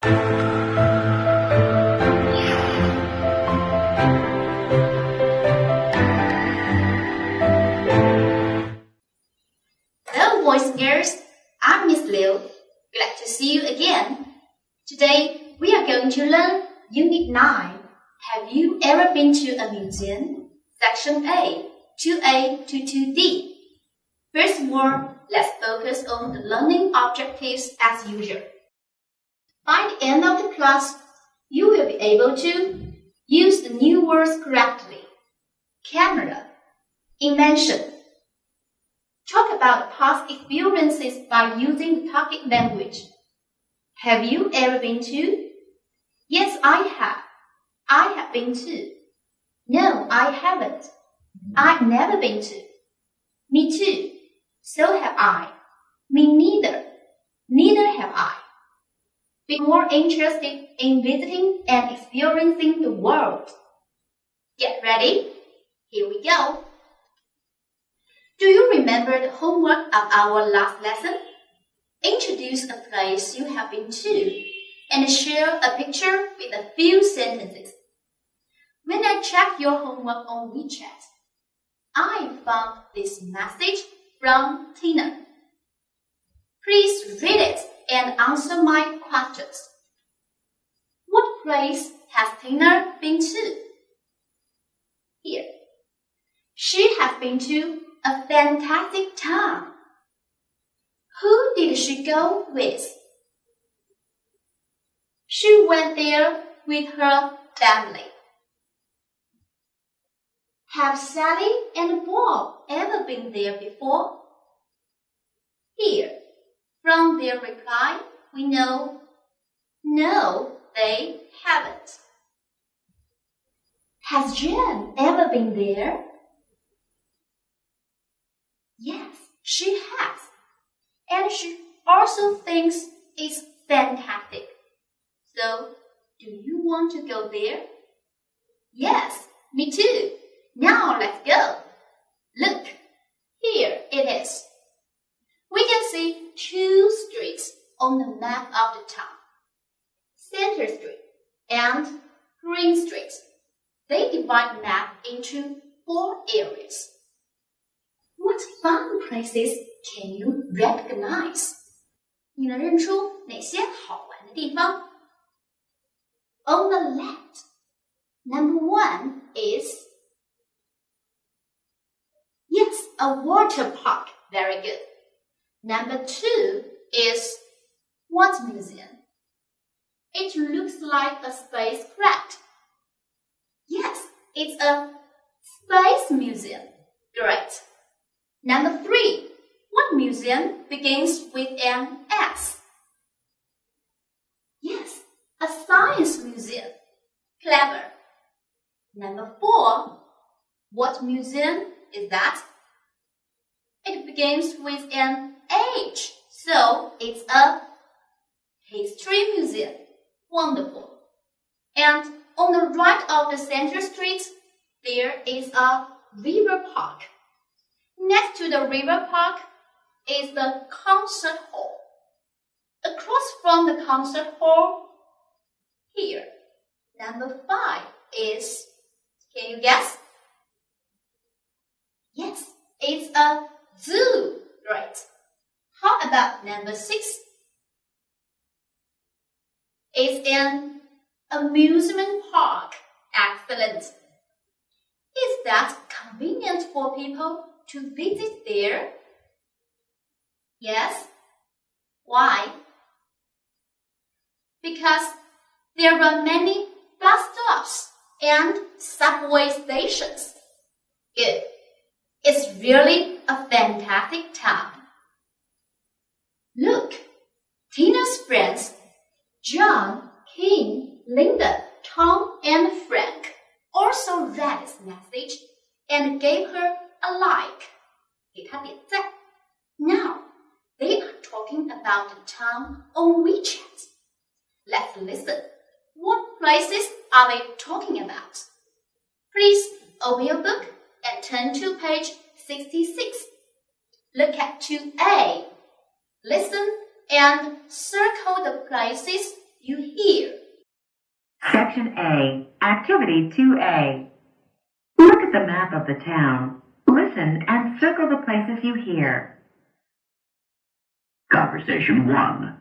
Hello, boys and girls. I'm Miss Liu. Glad to see you again. Today, we are going to learn Unit 9. Have you ever been to a museum? Section A, 2a to 2d. First of all, let's focus on the learning objectives as usual. By the end of the class, you will be able to use the new words correctly. Camera, invention. Talk about past experiences by using the target language. Have you ever been to? Yes, I have. I have been to. No, I haven't. I've never been to. Me too. So have I. Me neither. Neither have I. Be more interested in visiting and experiencing the world. Get ready? Here we go. Do you remember the homework of our last lesson? Introduce a place you have been to and share a picture with a few sentences. When I checked your homework on WeChat, I found this message from Tina. Please read it and answer my questions. What place has Tina been to? Here. She has been to a fantastic town. Who did she go with? She went there with her family. Have Sally and Bob ever been there before? Here, from their reply, we know, no, they haven't. Has Jen ever been there? Yes, she has. And she also thinks it's fantastic. So, do you want to go there? Yes, me too. Now let's go. Look, here it is. We can see two streets on the map of the town. Center Street and Green Street. They divide the map into 4 areas. What fun places can you recognize? 你能认出哪些好玩的地方？ On the left, number 1 is yes, a water park. Very good. Number 2 is what museum? It looks like a spacecraft. Yes, it's a space museum. Great. Number 3, what museum begins with an S? Yes, a science museum. Clever. Number 4, what museum is that? It begins with an H, so it's a history museum. Wonderful. And on the right of the center street, there is a river park. Next to the river park is the concert hall. Across from the concert hall, here, number 5 is, can you guess? Yes, it's a zoo. Great. How about number 6? It's an amusement park. Excellent. Is that convenient for people to visit there? Yes. Why? Because there are many bus stops and subway stations. Good. It's really a fantastic town. Look, Tina's friends, John, Kim, Linda, Tom, and Frank, also read this message and gave her a like. 给她点赞. Now, they are talking about the town on WeChat. Let's listen. What places are they talking about? Please open your book and turn to page 66. Look at 2a. Listen and circle the places you Section A, Activity 2a. Look at the map of the town. Listen and circle the places you hear. Conversation 1.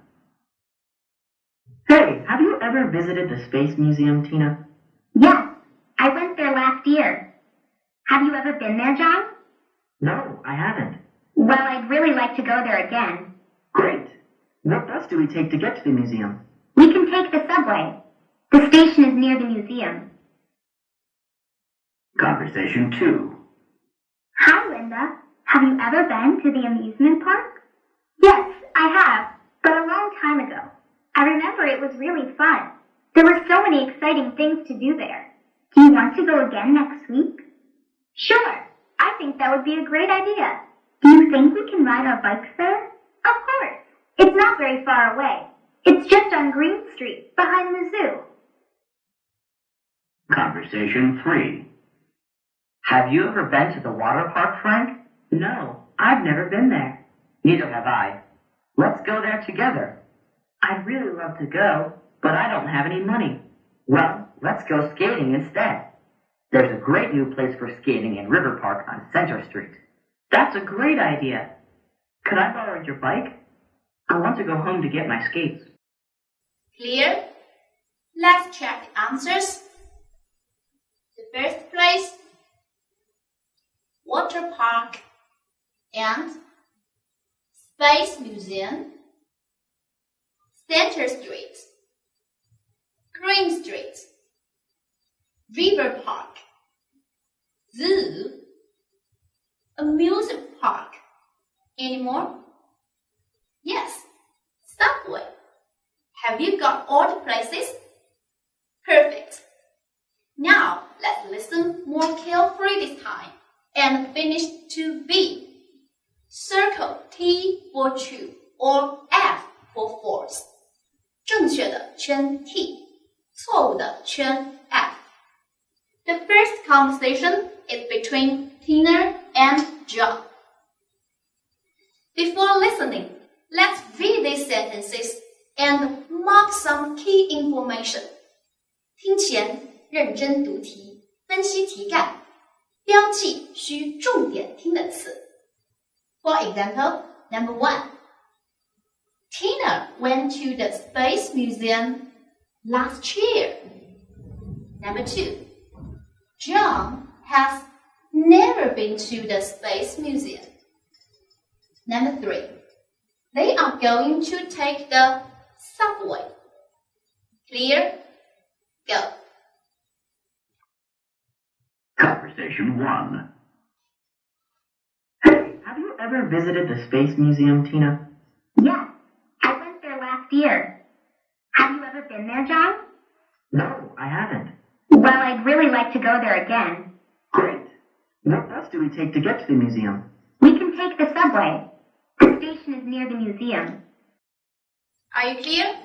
Hey, have you ever visited the Space Museum, Tina? Yes, I went there last year. Have you ever been there, John? No, I haven't. Well, I'd really like to go there again. Great. What bus do we take to get to the museum? We can take the subway. The station is near the museum. Conversation 2. Hi, Linda. Have you ever been to the amusement park? Yes, I have, but a long time ago. I remember it was really fun. There were so many exciting things to do there. Do you want to go again next week? Sure. I think that would be a great idea. Do you think we can ride our bikes there? Of course. It's not very far away. It's just on Green Street, behind the zoo. Conversation 3. Have you ever been to the water park, Frank? No, I've never been there. Neither have I. Let's go there together. I'd really love to go, but I don't have any money. Well, let's go skating instead. There's a great new place for skating in River Park on Center Street. That's a great idea. Could I borrow your bike? I want to go home to get my skates. Clear? Let's check the answers. The first place, water park and Space Museum, Center Street, Green Street, River Park, Zoo, Amusement Park. Any more? Yes, subway. Have you got all the places? Perfect. Now, let's listen more carefully this time and finish 2b. Circle T for true or F for false. 正确的圈 T, 错误的圈 F. The first conversation is between Tina and John. Before listening, let's read these sentences and mark some key information. 听前认真读题，分析题干，标记需重点听的词。For example, number 1. Tina went to the Space Museum last year. Number 2. John has never been to the Space Museum. Number 3. They are going to take the subway. Clear? Go. Conversation 1. Hey, have you ever visited the Space Museum, Tina? Yes, I went there last year. Have you ever been there, John? No, I haven't. Well, I'd really like to go there again. Great. What bus do we take to get to the museum? We can take the subway. The station is near the museum. Are you clear?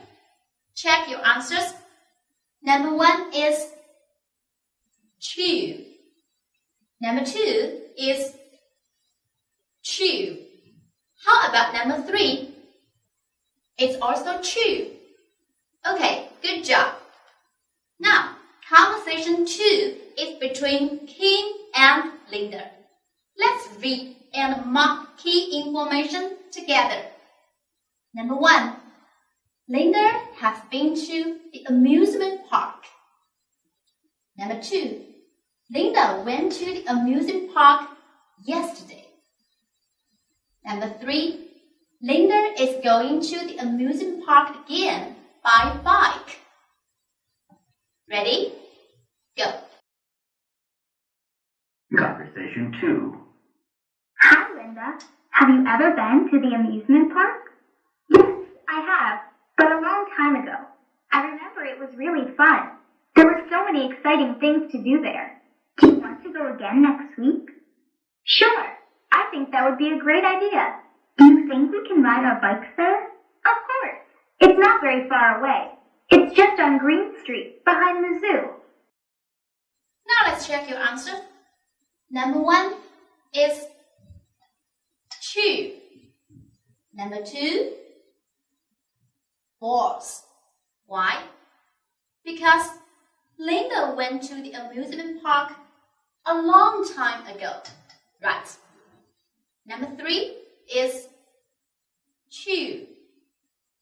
Check your answers. Number 1 is true. Number 2 is true. How about number 3? It's also true. Okay, good job. Now, conversation 2 is between Kim and Linda. Let's read and mark key information together. Number 1. Linda has been to the amusement park. Number 2. Linda went to the amusement park yesterday. Number 3. Linda is going to the amusement park again by bike. Ready? Go. Conversation 2. Hi, Linda. Have you ever been to the amusement park? Yes, I have, but a long time ago. I remember it was really fun. There were so many exciting things to do there. Do you want to go again next week? Sure. I think that would be a great idea. Do you think we can ride our bikes there? Of course. It's not very far away. It's just on Green Street, behind the zoo. Now let's check your answer. Number 1 is true. Number 2, false. Why? Because Linda went to the amusement park a long time ago. Right. Number 3 is chew.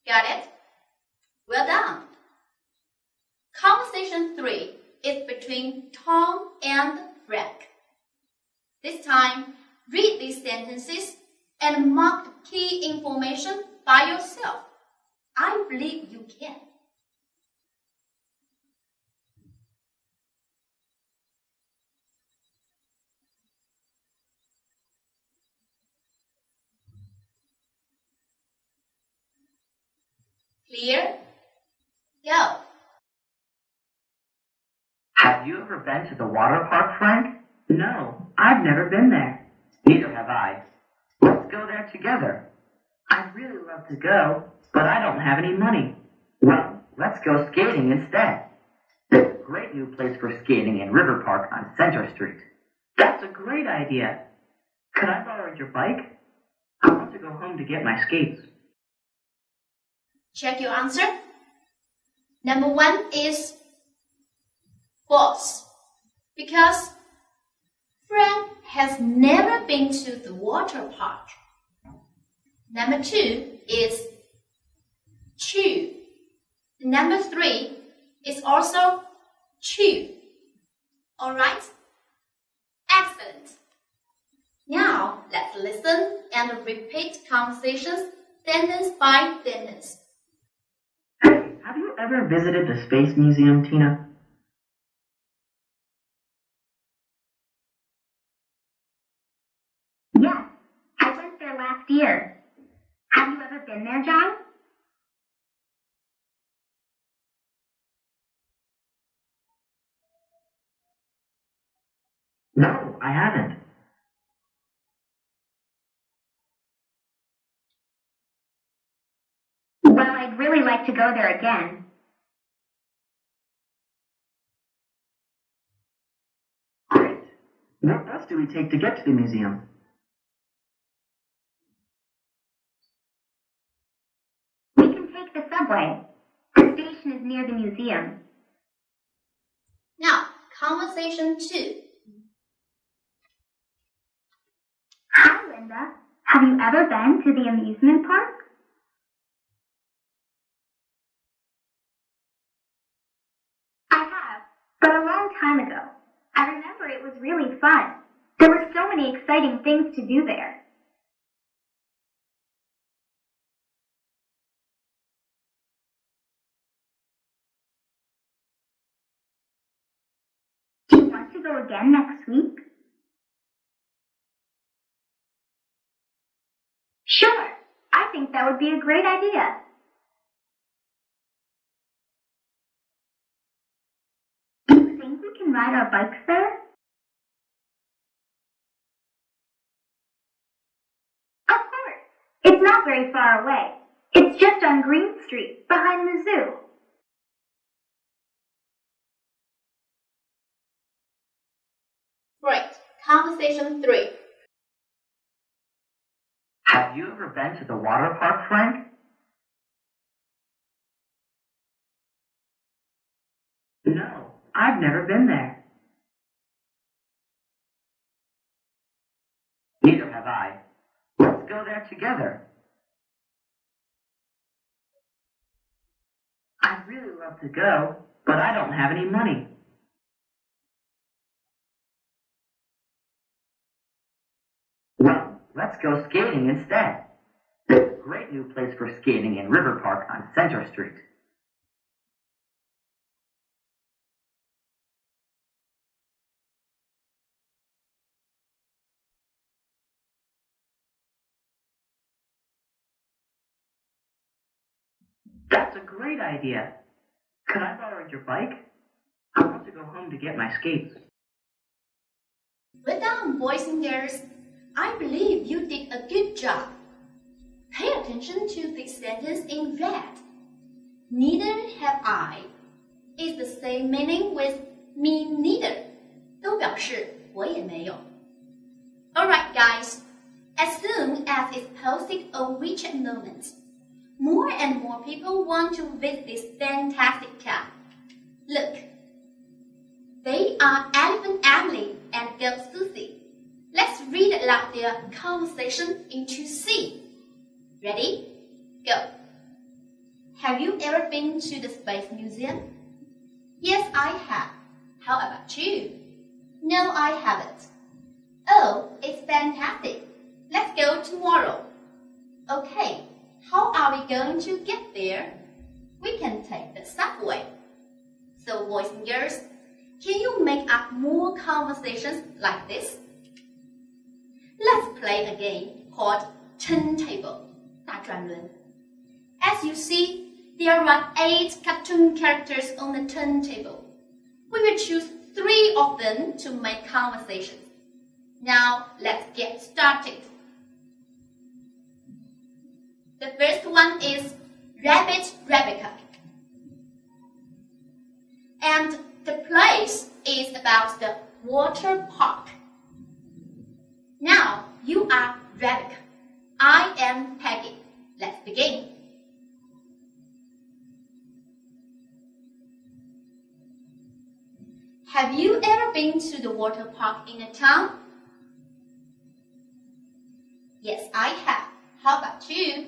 Got it? Well done. Conversation 3 is between Tom and Frank. This time, read these sentences and mark the key information by yourself. I believe you can. Clear? Go. Have you ever been to the water park, Frank? No, I've never been there. Neither have I. Let's go there together. I'd really love to go, but I don't have any money. Well, let's go skating instead. There's a great new place for skating in River Park on Center Street. That's a great idea. Could I borrow your bike? I want to go home to get my skates. Check your answer. Number 1 is false, because Frank has never been to the water park. Number 2 is chew. Number 3 is also chew. Alright? Excellent. Now let's listen and repeat conversations sentence by sentence. Hey, have you ever visited the Space Museum, Tina? Yes, I went there last year. Have you ever been there, John? No, I haven't. Well, I'd really like to go there again. Great. What bus do we take to get to the museum? We can take the subway. The station is near the museum. Now, conversation 2. Hi, Linda. Have you ever been to the amusement park? I have, but a long time ago. I remember it was really fun. There were so many exciting things to do there. Do you want to go again next week? Sure. I think that would be a great idea. Do you think we can ride our bikes there? Of course. It's not very far away. It's just on Green Street, behind the zoo. Great. Conversation 3. Have you ever been to the water park, Frank? No, I've never been there. Neither have I. Let's go there together. I'd really love to go, but I don't have any money. Well, let's go skating instead. There's a great new place for skating in River Park on Center Street. That's a great idea. Could I borrow your bike? I want to go home to get my skates. Well done, boys and girls. I believe you did a good job. Pay attention to this sentence in red. Neither have I is the same meaning with me neither. 都表示我也没有。Alright guys, as soon as it's posted on WeChat Moments, more and more people want to visit this fantastic camp. Look, are Elephant Emily and Girl Susie. Let's read aloud their conversation in 2C. Ready? Go. Have you ever been to the Space Museum? Yes, I have. How about you? No, I haven't. Oh, it's fantastic. Let's go tomorrow. Okay, how are we going to get there? We can take the subway. So, boys and girls, can you make up more conversations like this? Let's play a game called Turntable, 大转轮. As you see, there are 8 cartoon characters on the turntable. We will choose 3 of them to make conversations. Now, let's get started. The first one is Rabbit Rebecca. And the place is about the water park. Now, you are Rebecca. I am Peggy. Let's begin. Have you ever been to the water park in a town? Yes, I have. How about you?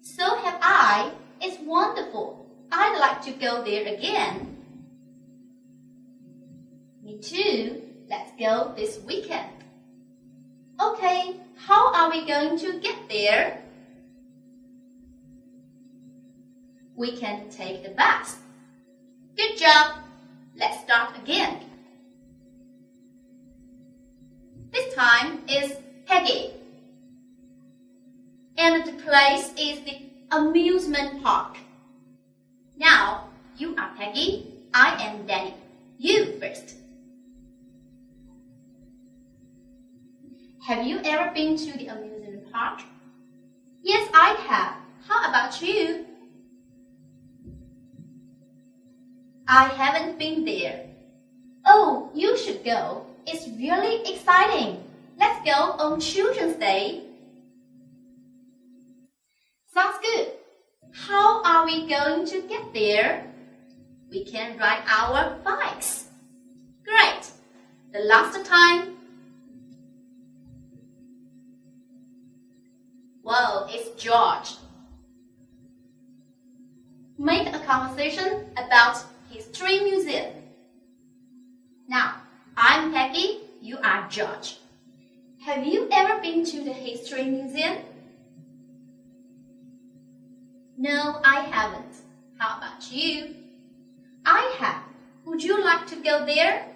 So have I. It's wonderful. I'd like to go there again. Me too. Let's go this weekend. Okay, how are we going to get there? We can take the bus. Good job. Let's start again. This time is Peggy. And the place is the amusement park. Now, you are Peggy, I am Danny. You first. Have you ever been to the amusement park? Yes, I have. How about you? I haven't been there. Oh, you should go. It's really exciting. Let's go on Children's Day. Sounds good. How are we going to get there? We can ride our bikes. Great. The last time. Whoa, it's George. Make a conversation about History Museum. Now, I'm Peggy, you are George. Have you ever been to the History Museum? No, I haven't. How about you? I have. Would you like to go there?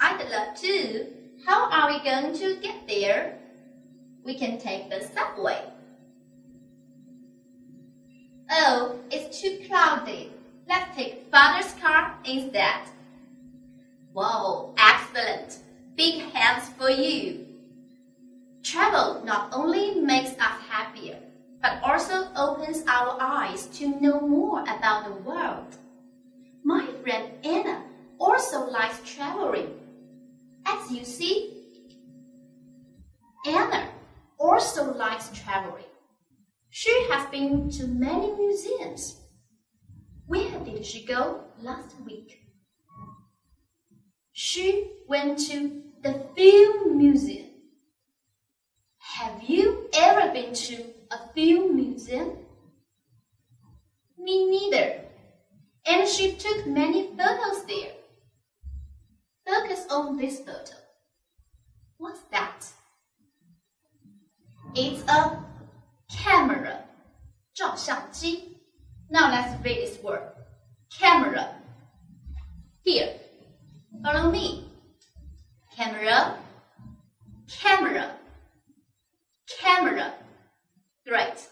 I'd love to. How are we going to get there? We can take the subway. Oh, it's too cloudy. Let's take Father's car instead. Wow, excellent. Big hands for you. Travel not only makes us happier, but also opens our eyes to know more about the world. My friend Anna also likes traveling. As you see, Anna also likes traveling. She has been to many museums. Where did she go last week? She went to the Film Museum. Have you ever been to a film museum? Me neither. And she took many photos there. Focus on this photo. What's that? It's a camera. 照相机. Now let's read this word. Camera. Here. Follow me. Camera. Camera. Camera. Great.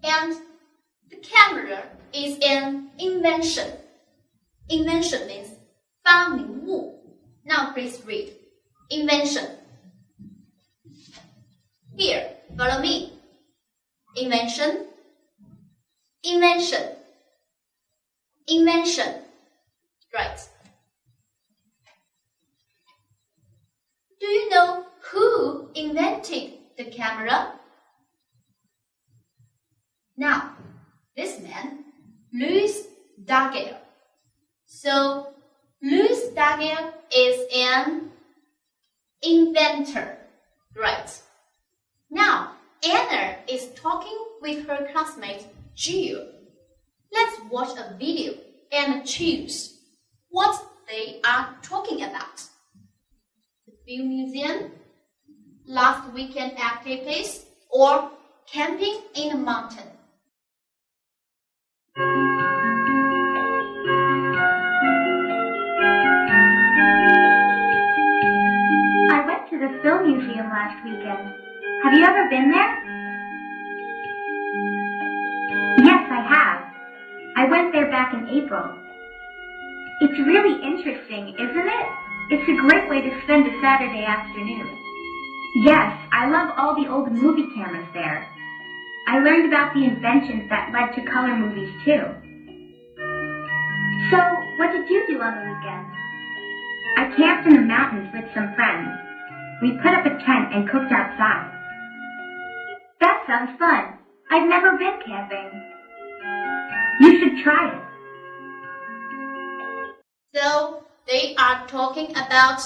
And the camera is an invention. Invention means 发明物. Now please read. Invention. Here, follow me. Invention. Invention. Invention. Right. Do you know who invented the camera? Now, this man, Louis Daguerre. So, Louis Daguerre is an inventor. Right. Now, Anna is talking with her classmate, Jill. Let's watch a video and choose what they are talking about. The film museum, last weekend activities, or camping in a mountain. I went to the film museum last weekend. Have you ever been there? Yes, I have. I went there back in April. It's really interesting, isn't it? It's a great way to spend a Saturday afternoon. Yes, I love all the old movie cameras there. I learned about the inventions that led to color movies too. So, what did you do on the weekend? I camped in the mountains with some friends. We put up a tent and cooked outside. That sounds fun. I've never been camping. You should try it. So, they are talking about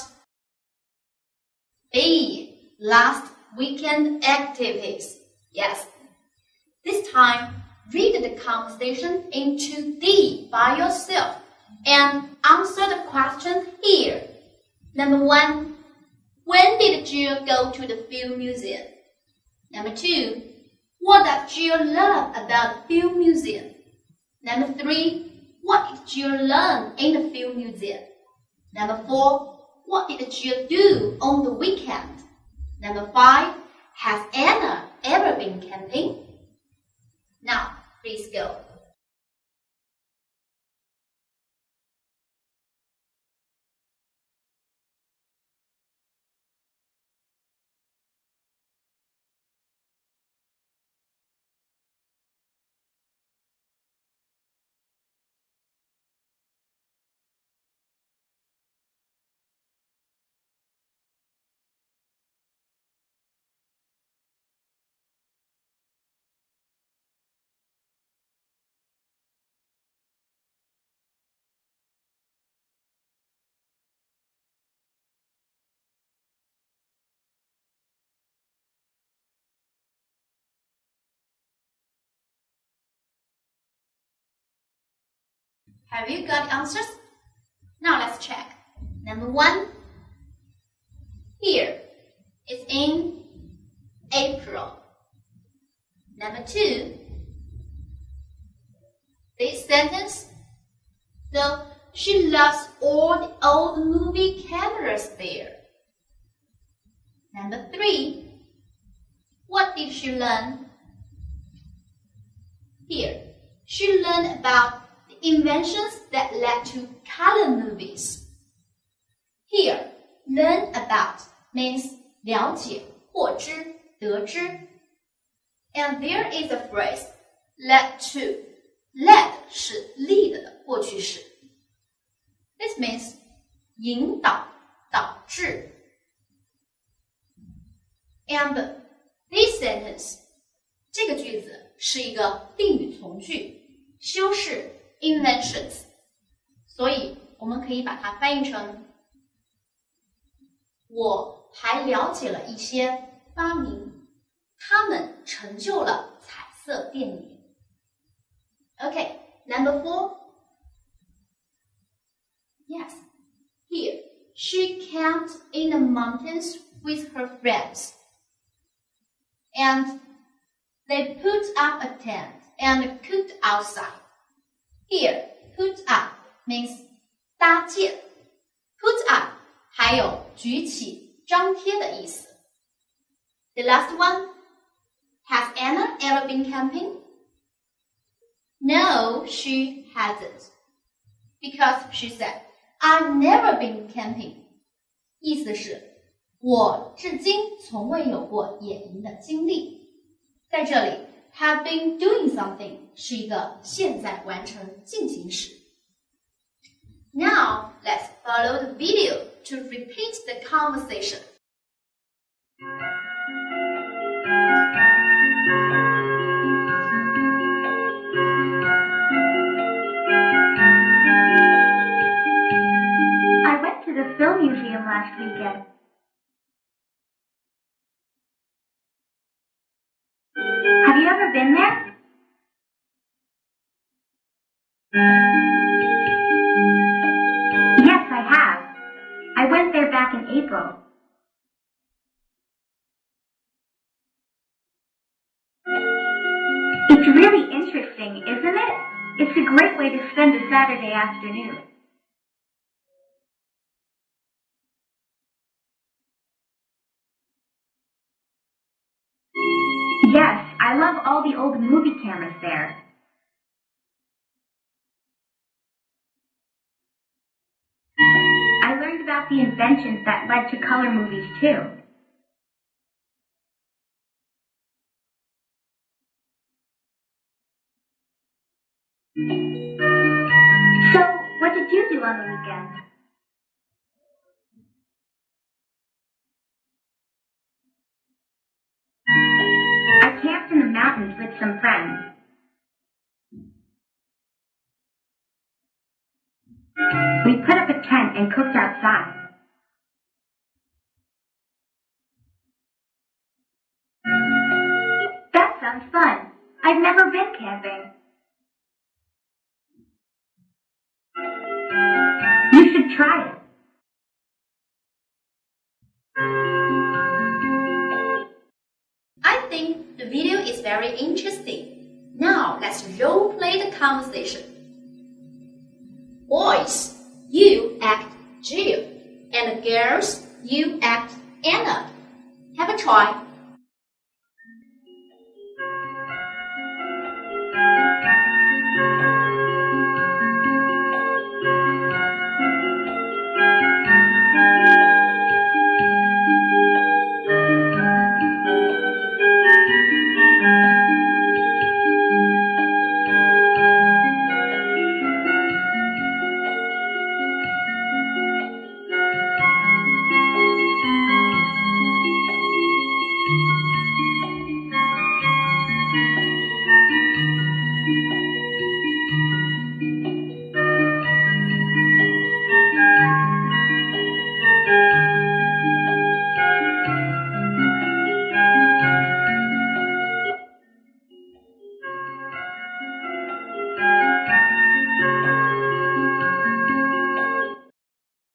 the last weekend activities. Yes. This time, read the conversation in 2D by yourself and answer the question here. Number 1. When did Jill go to the film museum? Number 2. What does Jill love about the film museum? Number 3. What did Jill learn in the film museum? Number 4. What did Jill do on the weekend? Number 5. Has Anna ever been camping? Now, please go. Have you got the answers? Now let's check. Number 1. Here. It's in April. Number 2. This sentence. So, she loves all the old movie cameras there. Number 3. What did she learn? Here. She learned about inventions that led to color movies. Here, learn about means 了解、获知、得知. And there is a phrase, led to. Led 是 lead 的过去式. This means 引导、导致. And this sentence, 这个句子是一个定语从句，修饰inventions， 所以我们可以把它翻译成我还了解了一些发明，他们成就了彩色电影。Okay, number 4. Yes, here she camped in the mountains with her friends, and they put up a tent and cooked outside. Here, put up means 搭建 ，put up 还有举起、张贴的意思。The last one, has Anna ever been camping? No, she hasn't. Because she said, I've never been camping. 意思是，我至今从未有过野营的经历。在这里 have been doing something 是一个现在完成进行时。Now, let's follow the video to repeat the conversation. last weekend. Have you ever been there? Yes, I have. I went there back in April. It's really interesting, isn't it? It's a great way to spend a Saturday afternoon. Yes, I love all the old movie cameras there. I learned about the inventions that led to color movies too. So, what did you do on the weekend? I camped in the mountains with some friends. We put up a tent and cooked outside. That sounds fun. I've never been camping. You should try it. I think the video is very interesting. Now let's role play the conversation. Boys, you act Jill, and girls, you act Anna. Have a try.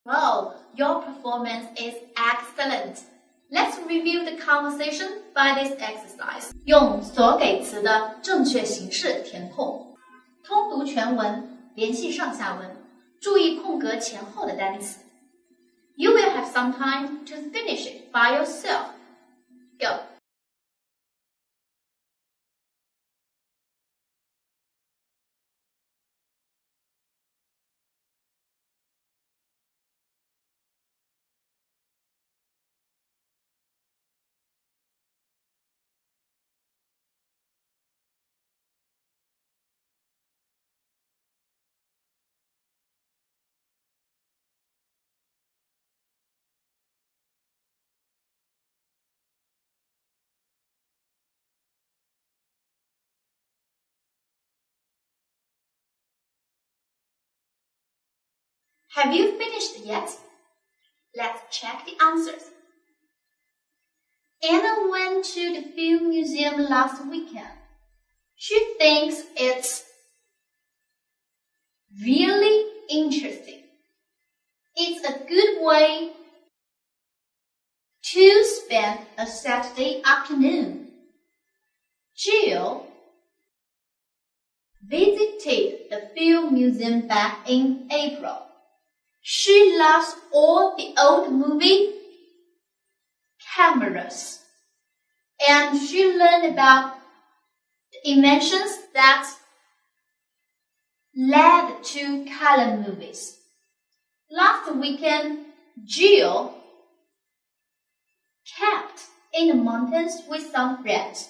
Wow, your performance is excellent. Let's review the conversation by this exercise. 用所给词的正确形式填空，通读全文，联系上下文，注意空格前后的单词。You will have some time to finish it by yourself. Go. Have you finished yet? Let's check the answers. Anna went to the film museum last weekend. She thinks it's really interesting. It's a good way to spend a Saturday afternoon. Jill visited the film museum back in April. She loves all the old movie cameras, and she learned about the inventions that led to color movies. Last weekend, Jill camped in the mountains with some friends.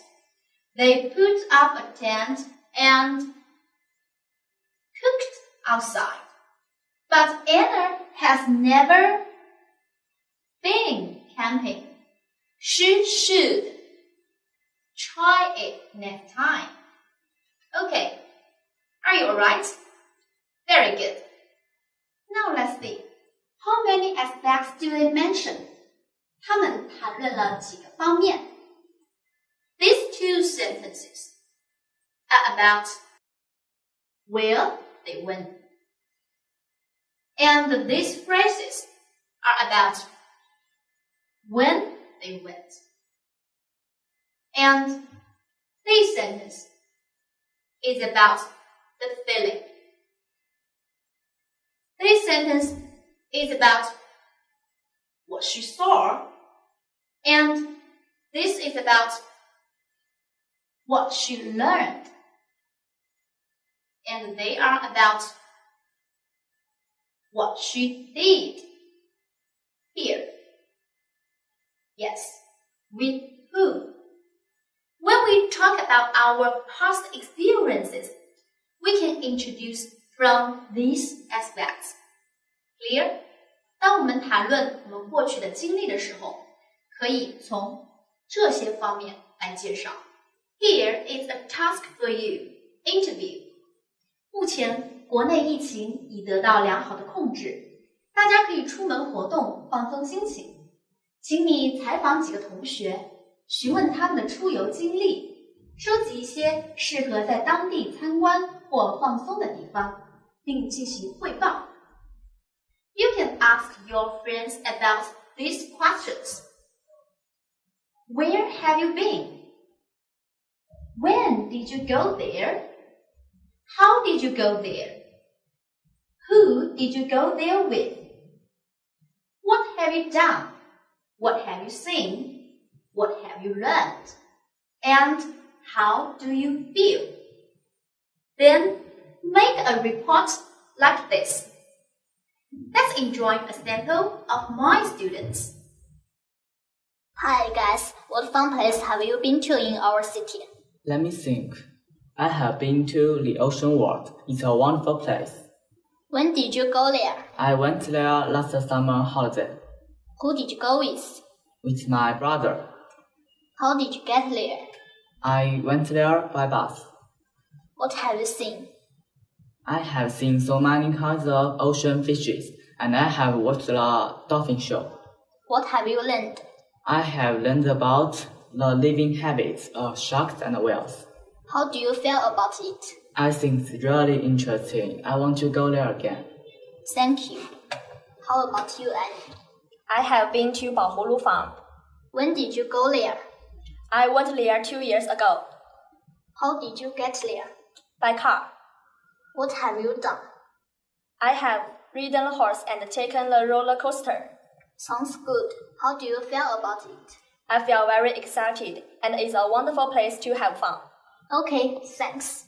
They put up a tent and cooked outside. But Anna has never been camping. She should try it next time. Okay, are you alright? Very good. Now let's see. How many aspects do they mention? 他们谈论了几个方面。These two sentences are about where they went. And these phrases are about when they went. And this sentence is about the feeling. This sentence is about what she saw. And this is about what she learned. And they are about what she did. Here. Yes, with who? When we talk about our past experiences, we can introduce from these aspects. Clear? 当我们谈论我们过去的经历的时候，可以从这些方面来介绍。Here is a task for you. Interview. 目前国内疫情已得到良好的控制，大家可以出门活动，放松心情。请你采访几个同学，询问他们的出游经历，收集一些适合在当地参观或放松的地方，并进行汇报。You can ask your friends about these questions. Where have you been? When did you go there? How did you go there? Who did you go there with? What have you done? What have you seen? What have you learned? And how do you feel? Then make a report like this. Let's enjoy a sample of my students. Hi guys, what fun place have you been to in our city? Let me think. I have been to the Ocean World. It's a wonderful place. When did you go there? I went there last summer holiday. Who did you go with? With my brother. How did you get there? I went there by bus. What have you seen? I have seen so many kinds of ocean fishes, and I have watched the dolphin show. What have you learned? I have learned about the living habits of sharks and whales. How do you feel about it? I think it's really interesting. I want to go there again. Thank you. How about you, Annie? I have been to Baohulu Farm. When did you go there? I went there 2 years ago. How did you get there? By car. What have you done? I have ridden a horse and taken the roller coaster. Sounds good. How do you feel about it? I feel very excited, and it's a wonderful place to have fun. Okay, thanks.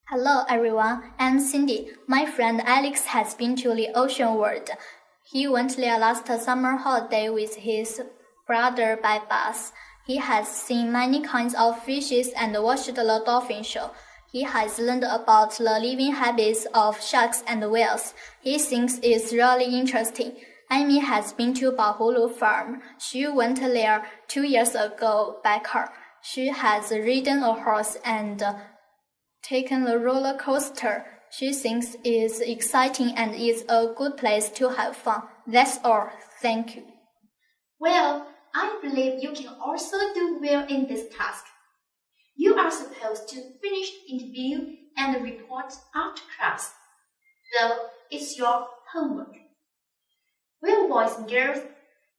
Hello everyone, I'm Cindy. My friend Alex has been to the Ocean World. He went there last summer holiday with his brother by bus. He has seen many kinds of fishes and watched the dolphin show. He has learned about the living habits of sharks and whales. He thinks it's really interesting. Amy has been to Baohulu Farm. She went there 2 years ago by car. She has ridden a horse and taken the roller coaster. She thinks it's exciting and is a good place to have fun. That's all. Thank you. Well, I believe you can also do well in this task. You are supposed to finish the interview and report after class, so it's your homework. Well, boys and girls,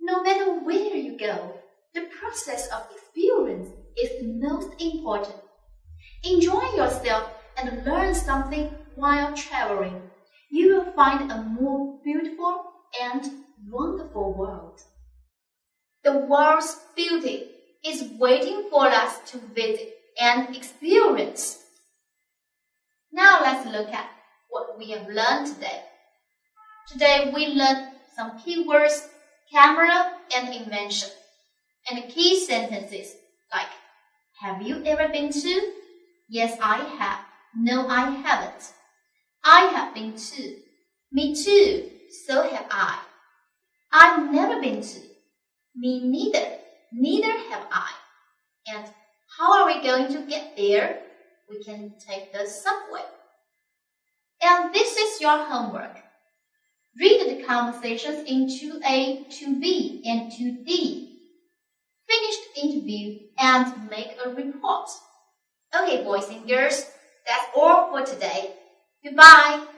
no matter where you go, the process of experience is the most important. Enjoy yourself and learn something while traveling. You will find a more beautiful and wonderful world. The world's beauty is waiting for us to visit and experience. Now let's look at what we have learned today. Today we learned some keywords, camera, and invention, and key sentences like, have you ever been to? Yes, I have. No, I haven't. I have been to. Me too. So have I. I've never been to. Me neither. Neither have I. And how are we going to get there? We can take the subway. And this is your homework. Read the conversations in 2a, 2b, and 2d. Finish the interview and make a report. Okay, boys and girls, that's all for today. Goodbye.